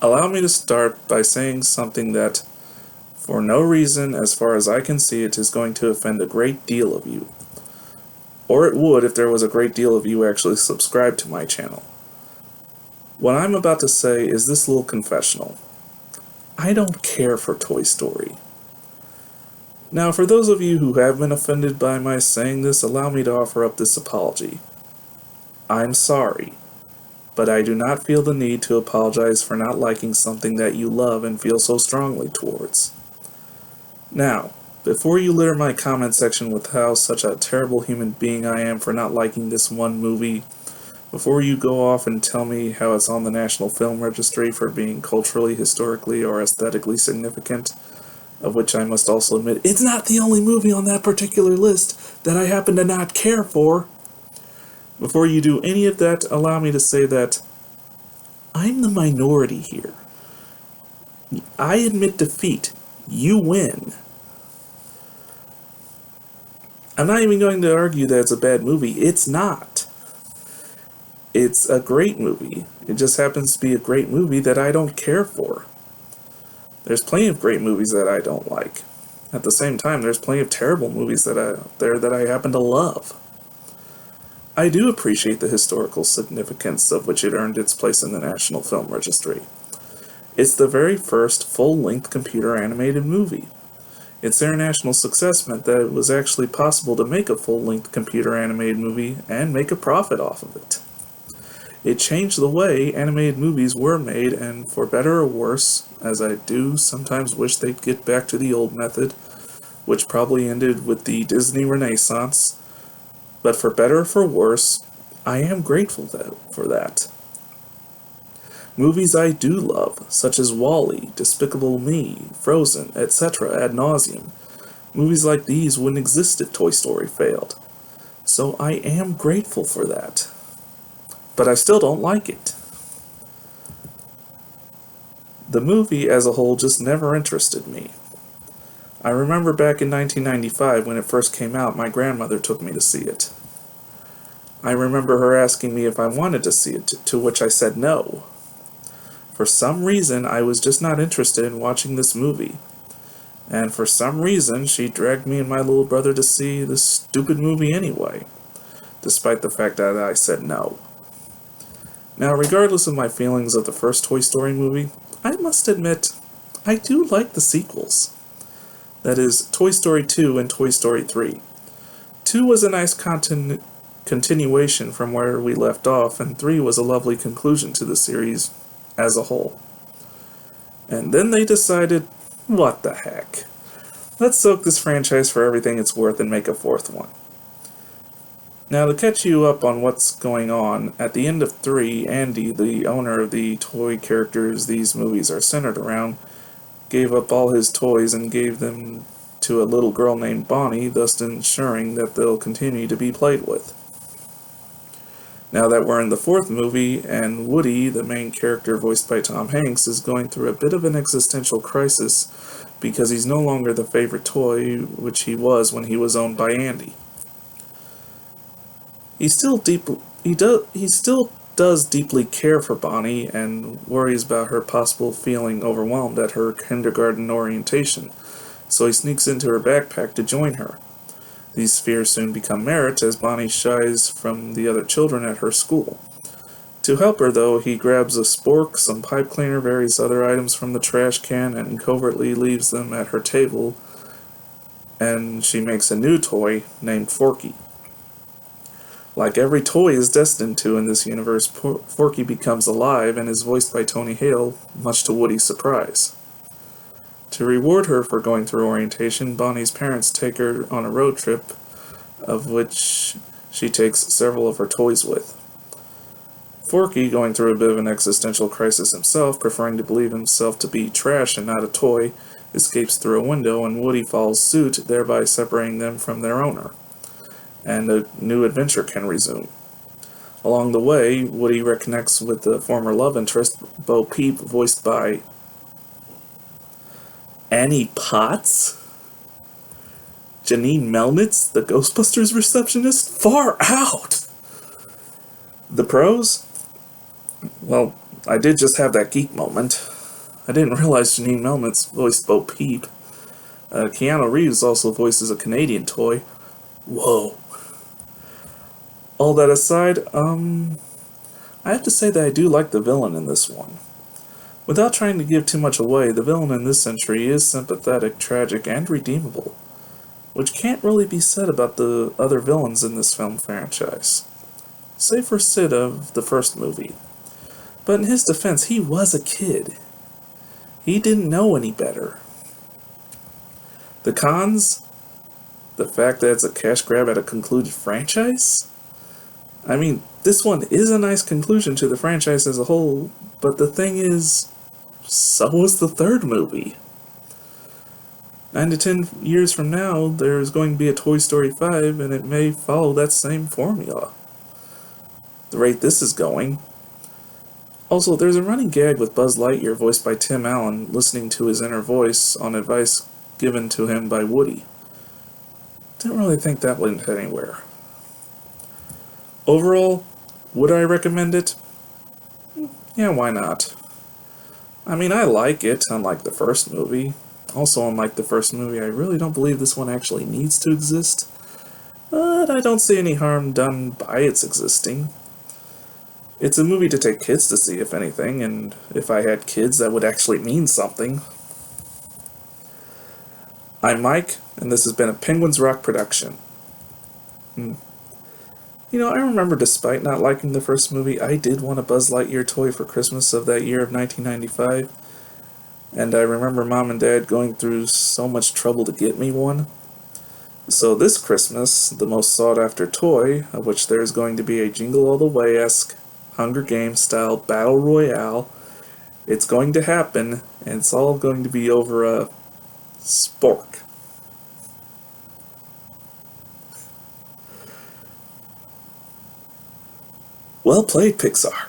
Allow me to start by saying something that, for no reason as far as I can see it, is going to offend a great deal of you. Or it would if there was a great deal of you actually subscribed to my channel. What I'm about to say is this little confessional. I don't care for Toy Story. Now, for those of you who have been offended by my saying this, allow me to offer up this apology. I'm sorry, but I do not feel the need to apologize for not liking something that you love and feel so strongly towards. Now, before you litter my comment section with how such a terrible human being I am for not liking this one movie, before you go off and tell me how it's on the National Film Registry for being culturally, historically, or aesthetically significant, of which I must also admit it's not the only movie on that particular list that I happen to not care for. Before you do any of that, allow me to say that I'm the minority here. I admit defeat. You win. I'm not even going to argue that it's a bad movie. It's not. It's a great movie. It just happens to be a great movie that I don't care for. There's plenty of great movies that I don't like. At the same time, there's plenty of terrible movies that I happen to love. I do appreciate the historical significance of which it earned its place in the National Film Registry. It's the very first full-length computer-animated movie. Its international success meant that it was actually possible to make a full-length computer-animated movie and make a profit off of it. It changed the way animated movies were made, and for better or worse, as I do sometimes wish they'd get back to the old method, which probably ended with the Disney Renaissance, but for better or for worse, I am grateful for that. Movies I do love, such as WALL-E, Despicable Me, Frozen, etc. ad nauseum. Movies like these wouldn't exist if Toy Story failed. So I am grateful for that. But I still don't like it. The movie as a whole just never interested me. I remember back in 1995 when it first came out, my grandmother took me to see it. I remember her asking me if I wanted to see it, to which I said no. For some reason, I was just not interested in watching this movie. And for some reason, she dragged me and my little brother to see this stupid movie anyway, despite the fact that I said no. Now, regardless of my feelings of the first Toy Story movie, I must admit, I do like the sequels. That is, Toy Story 2 and Toy Story 3. 2 was a nice continuation from where we left off, and 3 was a lovely conclusion to the series as a whole. And then they decided, what the heck? Let's soak this franchise for everything it's worth and make a fourth one. Now, to catch you up on what's going on, at the end of 3, Andy, the owner of the toy characters these movies are centered around, gave up all his toys and gave them to a little girl named Bonnie, thus ensuring that they'll continue to be played with. Now that we're in the 4th movie, and Woody, the main character voiced by Tom Hanks, is going through a bit of an existential crisis because he's no longer the favorite toy which he was when he was owned by Andy. He still does deeply care for Bonnie and worries about her possible feeling overwhelmed at her kindergarten orientation, so he sneaks into her backpack to join her. These fears soon become merit as Bonnie shies from the other children at her school. To help her, though, he grabs a spork, some pipe cleaner, various other items from the trash can, and covertly leaves them at her table, and she makes a new toy named Forky. Like every toy is destined to in this universe, Forky becomes alive and is voiced by Tony Hale, much to Woody's surprise. To reward her for going through orientation, Bonnie's parents take her on a road trip, of which she takes several of her toys with. Forky, going through a bit of an existential crisis himself, preferring to believe himself to be trash and not a toy, escapes through a window, and Woody follows suit, thereby separating them from their owner, and a new adventure can resume. Along the way, Woody reconnects with the former love interest, Bo Peep, voiced by Annie Potts? Janine Melnitz, the Ghostbusters receptionist? Far out! The pros? Well, I did just have that geek moment. I didn't realize Janine Melman's voiced Bo Peep. Keanu Reeves also voices a Canadian toy. Whoa. All that aside, I have to say that I do like the villain in this one. Without trying to give too much away, the villain in this entry is sympathetic, tragic, and redeemable, which can't really be said about the other villains in this film franchise. Save for Sid of the first movie. But in his defense, he was a kid. He didn't know any better. The cons? The fact that it's a cash grab at a concluded franchise? I mean, this one is a nice conclusion to the franchise as a whole, but the thing is, so was the third movie. 9 to 10 years from now, there's going to be a Toy Story 5, and it may follow that same formula. The rate this is going. Also, there's a running gag with Buzz Lightyear voiced by Tim Allen listening to his inner voice on advice given to him by Woody. Didn't really think that went anywhere. Overall, would I recommend it? Yeah, why not? I mean, I like it, unlike the first movie. Also, unlike the first movie, I really don't believe this one actually needs to exist. But I don't see any harm done by its existing. It's a movie to take kids to see, if anything, and if I had kids, that would actually mean something. I'm Mike, and this has been a Penguins Rock production. You know, I remember despite not liking the first movie, I did want a Buzz Lightyear toy for Christmas of that year of 1995. And I remember Mom and Dad going through so much trouble to get me one. So this Christmas, the most sought-after toy, of which there is going to be a Jingle All the Way-esque, Hunger Games-style Battle Royale, it's going to happen, and it's all going to be over a spork. Well played, Pixar.